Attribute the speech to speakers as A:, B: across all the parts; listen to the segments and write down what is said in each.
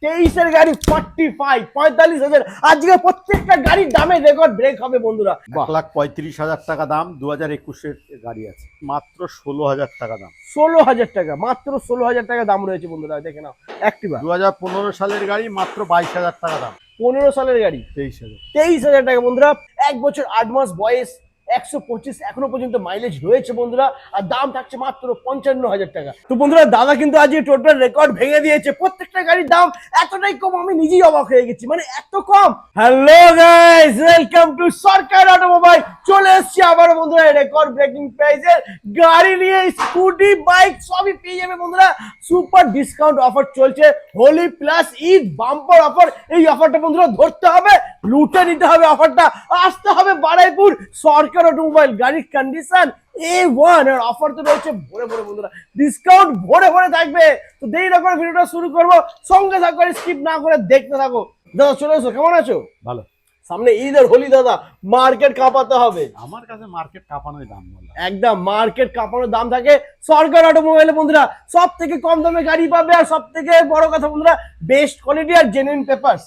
A: 23-এর গাড়ি 45 আজকে প্রত্যেকটা গাড়ির দামে রেকর্ড ব্রেক হবে বন্ধুরা।
B: 1,35,000 টাকা দাম, 2021-এর গাড়ি আছে, মাত্র 16,000 টাকা দাম।
A: 16,000 টাকা, মাত্র 16,000 টাকা দাম রয়েছে বন্ধুরা, দেখে নাও। অ্যাক্টিভা
B: 2015 সালের গাড়ি, মাত্র 22,000 টাকা দাম।
A: 15 সালের গাড়ি 23,000 টাকা বন্ধুরা। 1 বছর 8 মাস বয়স, 125 এখনো পর্যন্ত মাইলেজ রয়েছে বন্ধুরা, আর দাম থাকছে মাত্র 55,000 টাকা। তো বন্ধুরা দাদা কিন্তু আজকে টোটাল রেকর্ড ভেঙে দিয়েছে। প্রত্যেকটা গাড়ির দাম এতটাই কম, আমি নিজেই অবাক হয়ে গেছি, মানে এত কম। Hello guys, welcome to Sarkar automobile. চলে এসেছি আবার বন্ধুরা রেকর্ড ব্রেকিং প্রাইসের গাড়ি নিয়ে। স্কুটি, বাইক সবই পেয়ে যাবে বন্ধুরা। সুপার ডিসকাউন্ট অফার চলছে, Holi plus Eid bumper offer. এই অফারটা বন্ধুরা ধরতে হবে, লুটে নিতে হবে অফারটা। আসতে হবে বারাইপুর সরকার অটোমোবাইল। গাড়ির কন্ডিশন A1, আর অফার তো রয়েছে ভরে ভরে বন্ধুরা, ডিসকাউন্ট ভরে ভরে থাকবে। তো দেরি না করে ভিডিওটা শুরু করবো, সঙ্গে থাকো, স্কিপ না করে দেখতে থাকো। দাদা চলে এসো, কেমন আছো?
B: ভালো।
A: সামনে ঈদ আর হোলি দাদা, মার্কেট কাঁপাতে হবে।
B: আমার কাছে মার্কেট কাঁপানোই দাম বললাম।
A: একদম মার্কেট কাঁপানোর দাম থাকে সরকার অটোমোবাইলে বন্ধুরা। সব থেকে কম দামে গাড়ি পাবে, আর সব থেকে বড় কথা বন্ধুরা, বেস্ট কোয়ালিটি আর জেনুইন পেপারস।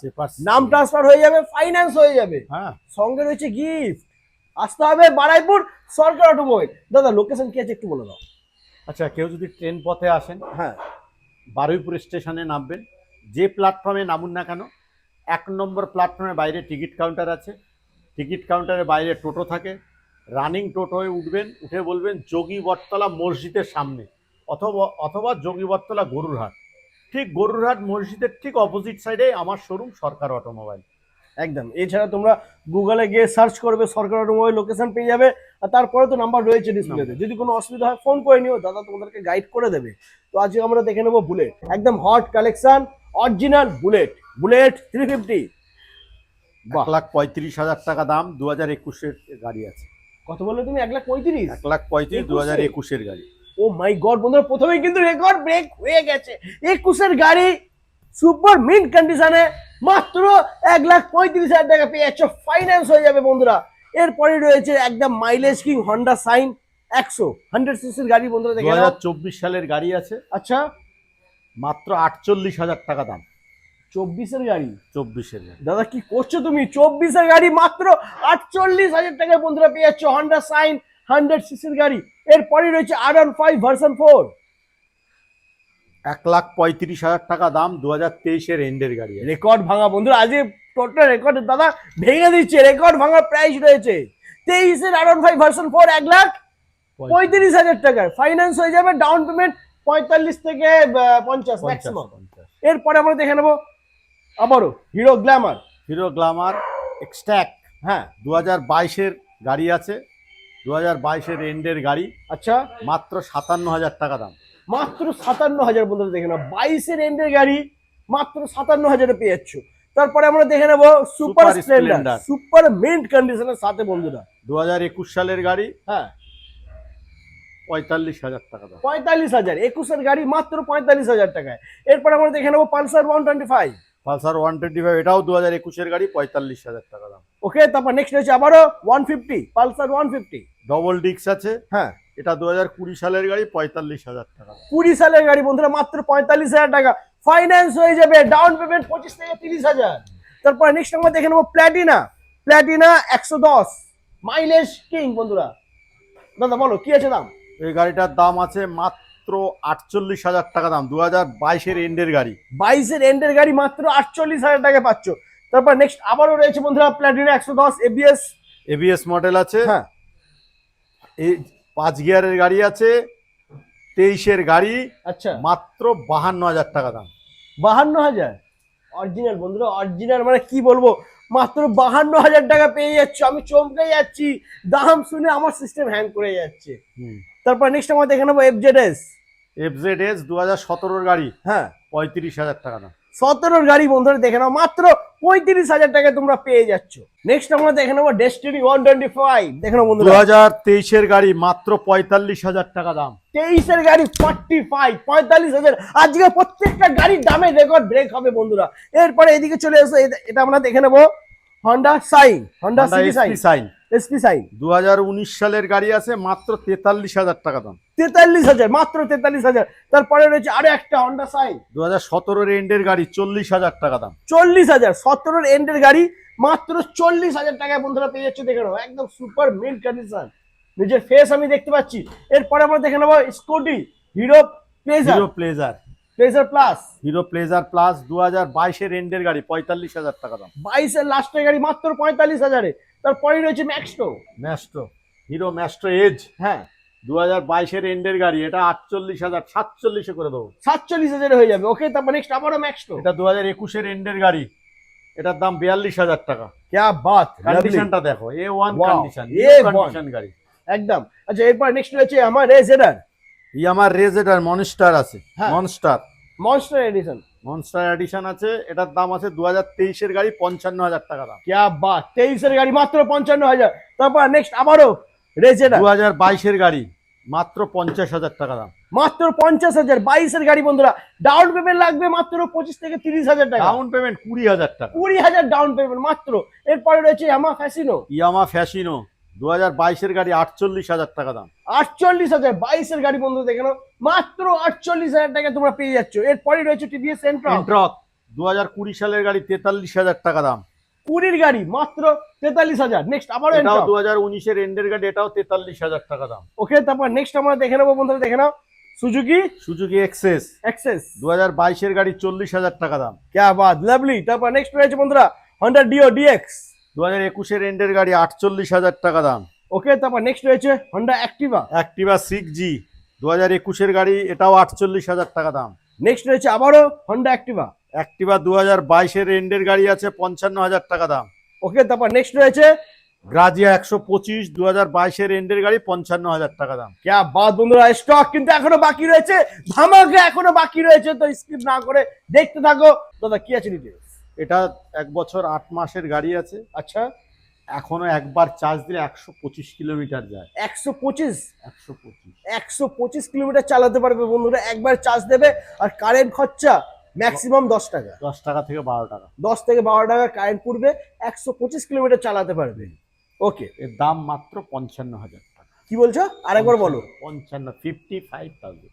A: নাম ট্রান্সফার হয়ে যাবে, ফাইন্যান্স হয়ে যাবে,
B: হ্যাঁ,
A: সঙ্গে রয়েছে গিফট। আসতে হবে বারাইপুর সরকার অটোমোবাইল। দাদা লোকেশন কি আছে একটু বলে দাও।
B: আচ্ছা, কেউ যদি ট্রেন পথে আসেন,
A: হ্যাঁ,
B: বারুইপুর স্টেশনে নামবেন। যে প্ল্যাটফর্মে নামুন না কেন, 1 নম্বর প্ল্যাটফর্মের বাইরে টিকিট কাউন্টার আছে। টিকিট কাউন্টারের বাইরে টোটো থাকে, রানিং টোটোয় উঠবেন, উঠে বলবেন যোগী বটতলা মসজিদের সামনে, অথবা যোগী বটতলা গরুরহাট। ঠিক গরুরহাট মসজিদের ঠিক অপোজিট সাইডে আমার শোরুম সরকার অটোমোবাইল।
A: একদম। এছাড়া তোমরা গুগলে গিয়ে সার্চ করবে সরকার অটোমোবাইল, লোকেশন পেয়ে যাবে। আর তারপরে তো নাম্বার রয়েছে ডিসপ্লেতে, যদি কোনো অসুবিধা হয় ফোন করে নিও, দাদা তোমাদেরকে গাইড করে দেবে। তো আজকে আমরা দেখে নেবো বুলেট, একদম hot collection, original bullet. Bullet 350,
B: 1,35,000 টাকা দাম, 2021-এর গাড়ি আছে।
A: কত বললে তুমি? 1,35,000?
B: 1,35,000, 2021-এর গাড়ি।
A: ও মাই গড বন্ধুরা, প্রথমেই কিন্তু রেকর্ড ব্রেক হয়ে গেছে। 21-এর গাড়ি সুপার মিন্ট কন্ডিশনে মাত্র 1,35,000 টাকা পেয়ে যাচ্ছ, ফাইন্যান্স হয়ে যাবে বন্ধুরা। এরপরে রয়েছে একদম মাইলেজ কিং হন্ডা সাইন 100 সিসির গাড়ি বন্ধুরা, দেখে নাও।
B: 2024 সালের গাড়ি আছে,
A: আচ্ছা,
B: মাত্র 48,000 টাকা দাম।
A: 24-এর গাড়ি?
B: 24-এর গাড়ি।
A: দাদা কি করছো তুমি? 24-এর গাড়ি মাত্র 48,000 টাকায় বন্ধুরা পেয়ে যাচ্ছ হন্ডা সাইন 100 সিসির গাড়ি। এরপরে রয়েছে R15 ভার্সন 4,
B: 1,35,000 টাকা দাম, 2023-এর এন্ডের গাড়ি।
A: রেকর্ড ভাঙা বন্ধুরা, আজকে টোটাল রেকর্ড দাদা ভেঙে দিচ্ছে। রেকর্ড ভাঙা প্রাইস রয়েছে 23-এর R15 ভার্সন 4, 1,35,000 টাকায় ফাইন্যান্স হয়ে যাবে। ডাউন পেমেন্ট 45 থেকে 50 ম্যাক্সিমাম। এরপরে আমরা দেখে নেবো আবারও হিরো গ্ল্যামার।
B: হিরো গ্ল্যামার এক্সট্যাক,
A: হ্যাঁ
B: 2022-এর গাড়ি আছে, 2022-এর এন্ডের গাড়ি।
A: আচ্ছা,
B: মাত্র 57,000 টাকা দাম।
A: মাত্র 57,000 বন্ধুরা, দেখে নাও। 22-এর এন্ডের গাড়ি মাত্র 57,000-এ পেয়ে যাচ্ছ। তারপরে আমরা দেখে নেবো সুপার স্প্লেন্ডার, সুপার মিন্ট কন্ডিশনের সাথে বন্ধুরা,
B: 2021 সালের গাড়ি।
A: হ্যাঁ
B: 45,000 টাকা দাম।
A: 45,000, 21-এর গাড়ি মাত্র 45,000 টাকায়। এরপর আমরা দেখে নেবো পালসার 125।
B: পালসার 125, এটাও 2021-এর গাড়ি, 45,000 টাকা দাম।
A: ওকে, তারপর নেক্সট রয়েছে আবারও 150, পালসার 150,
B: ডবল ডিক্স আছে,
A: হ্যাঁ
B: এটা 2020 সালের গাড়ি, 45,000 টাকা।
A: 20 সালের গাড়ি বন্ধুরা, মাত্র 45,000 টাকা ফাইন্যান্স হয়ে যাবে। ডাউন পেমেন্ট 25 থেকে 30,000। তারপর নেক্সট আমরা দেখে নেবো প্ল্যাটিনা, প্ল্যাটিনা 110 মাইলেজ কিং বন্ধুরা। দাদা বলো কি আছে দাম?
B: এই গাড়িটার দাম আছে মাত্র 48,000 টাকা দাম, 2022-এর এন্ডের গাড়ি।
A: 22-এর এন্ডের গাড়ি মাত্র 48,000 টাকা পাচ্ছ। তারপর নেক্সট আবারও রয়েছে বন্ধুরা প্ল্যাটিনা 110
B: এবিএস মডেল আছে,
A: হ্যাঁ
B: এই 5 গিয়ারের গাড়ি আছে, 23-এর গাড়ি।
A: আচ্ছা,
B: মাত্র 52,000 টাকা দাম।
A: 52,000 অরিজিনাল বন্ধুরা, অরিজিনাল মানে কি বলবো, মাত্র 52,000 টাকা পেয়ে যাচ্ছ। আমি চমকে যাচ্ছি, দাম শুনে আমার সিস্টেম হ্যাং করে যাচ্ছে। তারপর নেক্সট আমরা দেখে নেবো এফজেডএস
B: 2017-এর গাড়ি,
A: হ্যাঁ
B: 35,000 টাকা দাম।
A: 17-এর গাড়ি বন্ধুরা, দেখে নাও মাত্র 35,000 টাকায় তোমরা পেয়ে যাচ্ছ। নেক্সট আমরা দেখে নেবো ডেস্টিনি 125, দেখে নাও বন্ধুরা,
B: 2023-এর গাড়ি, মাত্র 45,000 টাকা দাম।
A: 23-এর গাড়ি 45,000 আজকে প্রত্যেকটা গাড়ির দামে রেকর্ড ব্রেক হবে বন্ধুরা। এরপরে এদিকে চলে এসো, এটা আমরা দেখে নেবো Honda Shine, Honda City Shine SP Shine
B: 2019 সালের গাড়ি আছে, মাত্র 43,000 টাকা দাম।
A: 43,000, মাত্র 43,000। তারপরে রয়েছে আরো একটা হন্ডা সাইন
B: 2017 এন্ডের গাড়ি, 40,000 টাকা দাম।
A: 40,000, 17 এন্ডের গাড়ি মাত্র 40,000 টাকায় বন্ধুরা পেয়ে যাচ্ছে। দেখে নাও একদম সুপার মিন্ট কন্ডিশন, নিজের ফেস আমি দেখতে পাচ্ছি। এরপরে আমরা দেখে নেবো scooty hero pleasure,
B: hero pleasure,
A: pleasure plus,
B: hero pleasure plus 2022 এন্ডের গাড়ি, 45,000 টাকা দাম।
A: 22-এর লাস্টের গাড়ি মাত্র 45,000-এ। তারপরে রয়েছে ম্যাক্সটো,
B: ম্যাস্ট্রো, হিরো ম্যাস্ট্রো এজ,
A: হ্যাঁ
B: 2022 এন্ডের গাড়ি, এটা 48,000, 47-এ করে দেবো।
A: 47,000 হয়ে যাবে। ওকে, তারপর নেক্সট আবারও ম্যাক্সটো,
B: এটা 2021 এন্ডের গাড়ি, এটার দাম 42,000 টাকা।
A: ক্যা বাত,
B: কন্ডিশনটা দেখো, A1
A: Wow,
B: condition,
A: A1
B: condition গাড়ি
A: একদম। আচ্ছা, এরপর নেক্সট রয়েছে আমার রেজেডার,
B: আমার রেজেডার মনস্টার আছে,
A: হ্যাঁ।
B: Monster,
A: monster edition,
B: monster edition আছে, এটার দাম আছে 2023 এর গাড়ি, 55,000 টাকা দাম।
A: ক্যা বাত, 23-এর গাড়ি মাত্র 55,000। তারপর নেক্সট আবারও রেজেডার,
B: 2022 এর গাড়ি, মাত্র 50,000 টাকা দাম।
A: মাত্র 50,000। 22-এর গাড়ি বন্ধুরা, ডাউন পেমেন্ট লাগবে মাত্র 25 থেকে 30,000 টাকা।
B: ডাউন পেমেন্ট 20,000 টাকা।
A: 20,000 ডাউন পেমেন্ট মাত্র। এরপরে রয়েছে ইয়ামা ফ্যাসিনো,
B: ইয়ামা ফ্যাসিনো 2022 এর গাড়ি, 48,000 টাকা দাম।
A: 48,000। 22-এর গাড়ি বন্ধু দেখে নাও, মাত্র 48,000 টাকা তোমরা পেয়ে যাচ্ছ। এরপরে রয়েছে টিভিএস সেন্ট্রা,
B: এন্ট্রক 2020 সালের গাড়ি, 43,000 টাকা দাম।
A: 20-এর গাড়ি মাত্র 43,000। নেক্সট আবারও
B: এটাও
A: এন্ট্রক।
B: 2019 এর এন্ডের গাড়ি, এটাও 43,000 টাকা দাম।
A: ওকে, তারপর নেক্সট আমরা দেখে নেবো বন্ধুরা, দেখে নাও সুজুকি
B: সুজুকি এক্সেস
A: এক্সেস,
B: 2022 এর গাড়ি, 40,000 টাকা দাম।
A: ক্যা বাত, লাভলি। তারপর নেক্সট রয়েছে বন্ধুরা হন্ডা ডিও ডিএক্স,
B: 2021 এর এন্ডের গাড়ি, 48,000 টাকা দাম।
A: ওকে, তারপর নেক্সট রয়েছে হন্ডা অ্যাক্টিভা,
B: অ্যাক্টিভা 6G 2021 এর গাড়ি, এটাও 48,000 টাকা দাম।
A: নেক্সট রয়েছে আবারও হন্ডা অ্যাক্টিভা,
B: অ্যাক্টিভা 2022 এর এন্ডের গাড়ি আছে, 55,000 টাকা দাম।
A: ওকে, তারপর নেক্সট রয়েছে
B: গ্রাজিয়া 125 2022 এর এন্ডের গাড়ি, 55,000 টাকা দাম।
A: ক্যা বাত বন্ধুরা, স্টক কিন্তু এখনো বাকি রয়েছে, ধামাকা এখনো বাকি রয়েছে। তো স্কিপ না করে দেখতে থাকো। দাদা কি আছে ডিটেলস?
B: এটা 1 বছর 8 মাসের গাড়ি আছে,
A: আচ্ছা,
B: এখনো একবার চার্জ দিলে 125 কিলোমিটার যায়।
A: 125,
B: 125
A: 125 কিলোমিটার চালাতে পারবে বন্ধুরা, একবার চার্জ দেবে। আর কারেন্ট খরচা ম্যাক্সিমাম 10 টাকা,
B: 10 টাকা থেকে 12 টাকা।
A: 10 থেকে 12 টাকা কারেন্ট পড়বে, 125 কিলোমিটার চালাতে পারবে। ওকে,
B: এর দাম মাত্র 55,000 টাকা।
A: কি বলছো আরেকবার বলো?
B: 55,000,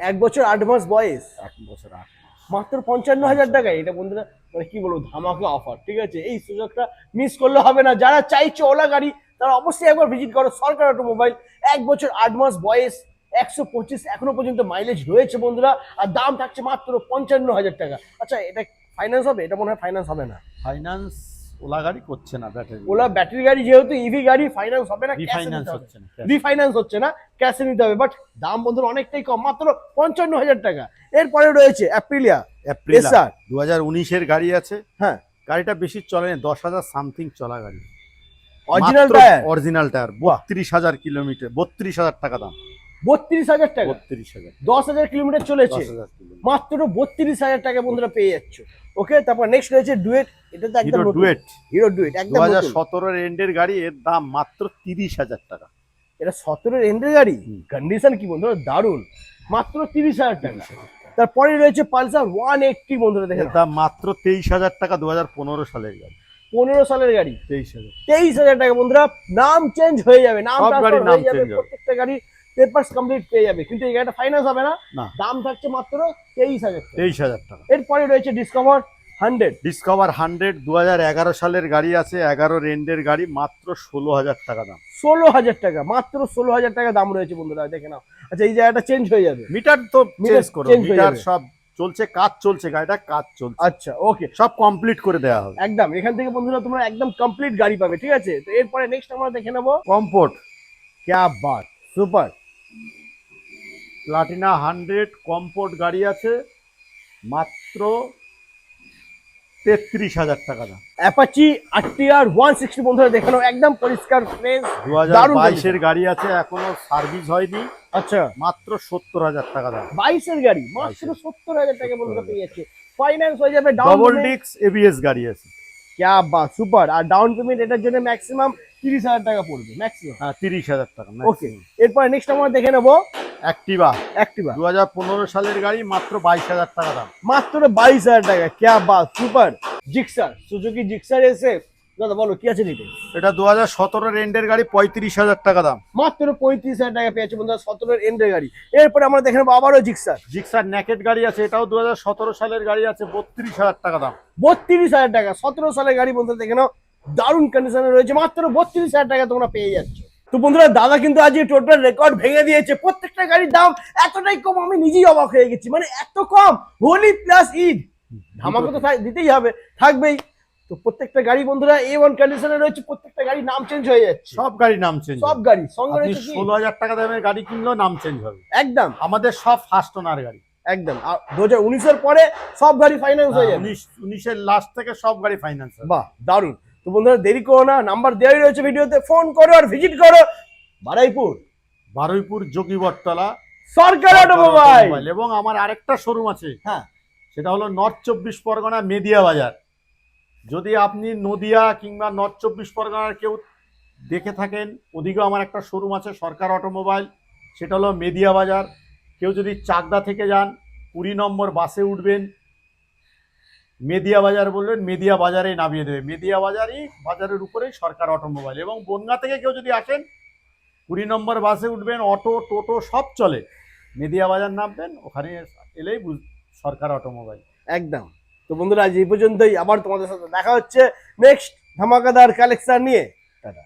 A: 1 বছর 8 মাস বয়স,
B: 1 বছর 8 মাস,
A: মাত্র 55,000 টাকা। এটা বন্ধুরা মানে কি বলবো, ধামাকা অফার। ঠিক আছে, এই সুযোগটা মিস করলে হবে না। যারা চাইছে ওলা গাড়ি, তারা অবশ্যই একবার ভিজিট করো সরকার অটোমোবাইল। 1 বছর 8 মাস বয়স, 125 এখনো পর্যন্ত মাইলেজ রয়েছে বন্ধুরা। আর দাম থাকছে মাত্র 55,000 টাকা। আচ্ছা, এটা ফাইন্যান্স হবে? এটা মনে হয় ফাইন্যান্স হবে না।
B: ফাইন্যান্স ওলা গাড়ি করছে না, ব্যাটারি
A: ওলা ব্যাটারি গাড়ি, যেহেতু ইভি গাড়ি, ফাইন্যান্স হবে না,
B: রিফাইন্যান্স হচ্ছে না।
A: রিফাইন্যান্স হচ্ছে না, ক্যাশে নিতে হবে। বাট দাম বন্ধুরা অনেকটাই কম, মাত্র 55,000 টাকা। এরপরে রয়েছে অ্যাপ্রিলিয়া
B: এপ্রিলা
A: SR,
B: 2019 এর গাড়ি আছে,
A: হ্যাঁ
B: গাড়িটা বেশি চলেনি, 10,000 সামথিং চলা গাড়ি,
A: original tyre,
B: original tyre, 32,000 kilometre, 32,000 টাকা দাম।
A: 32,000 টাকা,
B: 32,000,
A: 10,000 কিলোমিটার চলেছে,
B: 10,000 কিলোমিটার।
A: মাত্র 32,000 টাকা বন্ধুরা পেয়ে যাচ্ছ। ওকে, তারপর নেক্সট রয়েছে ডুয়েট, এটা তো একদম
B: হিরো
A: নতুন।
B: ডুয়েট
A: হিরো ডুয়েট একদম নতুন।
B: 2017 এর এন্ডের গাড়ি, এর দাম মাত্র 30,000 টাকা।
A: এটা 17 এন্ডের গাড়ি,
B: হুম।
A: কন্ডিশন কি বন্ধুরা দারুণ, মাত্র 30,000 টাকা। তারপরে রয়েছে পালসার 180 বন্ধুরা, দেখেন
B: এর দাম মাত্র 23,000 টাকা, 2015 সালের গাড়ি,
A: 15 সালের গাড়ি,
B: 23,000।
A: 23,000 টাকা বন্ধুরা। নাম চেঞ্জ হয়ে যাবে, নাম
B: সব গাড়ির
A: ট্রান্সফার
B: নাম
A: হয়ে যাবে,
B: change হবে।
A: প্রত্যেকটা গাড়ি পেপারস কমপ্লিট পেয়ে যাবে, কিন্তু এই গাড়িটা ফাইন্যান্স হবে না।
B: না।
A: দাম থাকছে মাত্র 23,000 টাকা।
B: 23,000 টাকা।
A: এরপরে রয়েছে ডিসকভার 100,
B: ডিসকভার 100 2011 সালের গাড়ি আছে, 11 রেন্ডের গাড়ি, মাত্র 16,000 টাকা দাম।
A: 16,000 টাকা, মাত্র 16,000 টাকা দাম রয়েছে বন্ধুরা, দেখে নাও। আচ্ছা, এই জায়গাটা চেঞ্জ হয়ে যাবে।
B: মিটার তো
A: মিটার
B: চেঞ্জ করো,
A: change হয়ে
B: মিটার
A: যাবে।
B: সব চলছে, কাজ চলছে, গাড়িটা কাজ চলছে,
A: আচ্ছা, ওকে,
B: সব কমপ্লিট করে দেওয়া হবে।
A: একদম এখান থেকে বন্ধুরা তোমরা একদম কমপ্লিট গাড়ি পাবে। ঠিক আছে, তো এরপরে নেক্সট আমরা দেখে নেবো
B: কমফোর্ট
A: ক্যা বাত, সুপার,
B: প্লাটিনা 100 কমফোর্ট গাড়ি আছে, মাত্র 33,000 টাকা দাম।
A: অ্যাপাচি আরটিআর 160 বন্ধুরা দেখে নাও, একদম পরিষ্কার ফ্রেশ, দারুণ
B: 2022 এর
A: condition।
B: গাড়ি আছে, এখনো সার্ভিস হয়নি,
A: আচ্ছা,
B: মাত্র 70,000 টাকা দাম।
A: 22 এর গাড়ি মাত্র 70,000 টাকা বন্ধুরা পেয়ে যাচ্ছে। ফাইন্যান্স হয়ে যাবে, ডাউন
B: ডবল
A: পেমেন্ট,
B: ডিক্স এবিএস গাড়ি আছে,
A: ক্যা বাত, সুপার। আর ডাউন পেমেন্ট এটার জন্য ম্যাক্সিমাম 30,000 টাকা পড়বে ম্যাক্সিমাম।
B: হ্যাঁ 30,000 টাকা।
A: ওকে, এরপরে নেক্সট আমরা দেখে নেবো
B: অ্যাক্টিভা
A: অ্যাক্টিভা,
B: 2015 সালের গাড়ি, মাত্র 22,000 টাকা দাম।
A: মাত্র 22,000 টাকা, ক্যা Baat, super. Gixxer, Suzuki Gixxer এসে দাদা বলো কি আছে নিতে?
B: এটা 2017 এন্ডের গাড়ি, 35,000 টাকা দাম।
A: মাত্র 35,000 টাকা পেয়েছে বন্ধুরা, 17 এন্ডের গাড়ি। এরপরে আমরা দেখে নেবো আবারও জিক্সার।
B: জিক্সার নেকেট গাড়ি আছে, এটাও 2017 সালের গাড়ি আছে, 32,000 টাকা দাম।
A: 32,000 টাকা, 17 সালের গাড়ি বন্ধুরা দেখে নাও, দারুণ কন্ডিশনে রয়েছে, মাত্র 32,000 টাকা তোমরা পেয়ে যাচ্ছ। তো বন্ধুরা দাদা কিন্তু আজ টোটাল রেকর্ড ভেঙে দিয়েছে, প্রত্যেকটা গাড়ির দাম এতটাই কম আমি নিজেই অবাক হয়ে গেছি, মানে এত কম। হোলি প্লাস ঈদ ধামাকা তো দিতেই হবে, থাকবেই। তো প্রত্যেকটা গাড়ি বন্ধুরা A1 কন্ডিশনে রয়েছে, প্রত্যেকটা গাড়ি নাম চেঞ্জ হয়ে যাচ্ছে,
B: সব গাড়ির নাম চেঞ্জ,
A: সব গাড়ি সঙ্গে
B: আপনি
A: রয়েছে কি
B: 16,000 টাকা দামের গাড়ি কিনলেও নাম চেঞ্জ হবে।
A: একদম
B: আমাদের সব ফার্স্ট ওনার গাড়ি,
A: একদম। আর 2019 এর পরে সব গাড়ি ফাইন্যান্স হয়ে যাবে।
B: 19 এর লাস্ট থেকে সব গাড়ি ফাইন্যান্স হবে।
A: বাহ দারুণ। তো বন্ধুরা দেরি করো না, নাম্বার দেওয়াই রয়েছে ভিডিওতে, ফোন করো আর ভিজিট করো
B: বারুইপুর যোগীবরতলা
A: সরকার অটোমোবাইল।
B: এবং আমার আরেকটা শোরুম আছে,
A: হ্যাঁ
B: সেটা হলো নর্থ 24 পরগনা মেদিয়া বাজার। যদি আপনি নদিয়া কিংবা নর্থ 24 পরগনার কেউ দেখে থাকেন, ওদিকেও আমার একটা শোরুম আছে সরকার অটোমোবাইল, সেটা হলো মেদিয়া বাজার। কেউ যদি চাকদা থেকে যান, 20 নম্বর বাসে উঠবেন, মেদিয়া বাজার বলবেন, মেদিয়া বাজারেই নামিয়ে দেবে। মেদিয়া বাজারই, বাজারের উপরেই সরকার অটোমোবাইল। এবং বনগাঁ থেকে কেউ যদি আসেন, 20 নম্বর বাসে উঠবেন, অটো টোটো সব চলে, মেদিয়া বাজার নামবেন, ওখানে এলেই সরকার অটোমোবাইল।
A: একদম। তো বন্ধুরা আজ এই পর্যন্তই, আবার তোমাদের সাথে দেখা হচ্ছে নেক্সট ধামাকাদার কালেকশন নিয়ে। টাটা।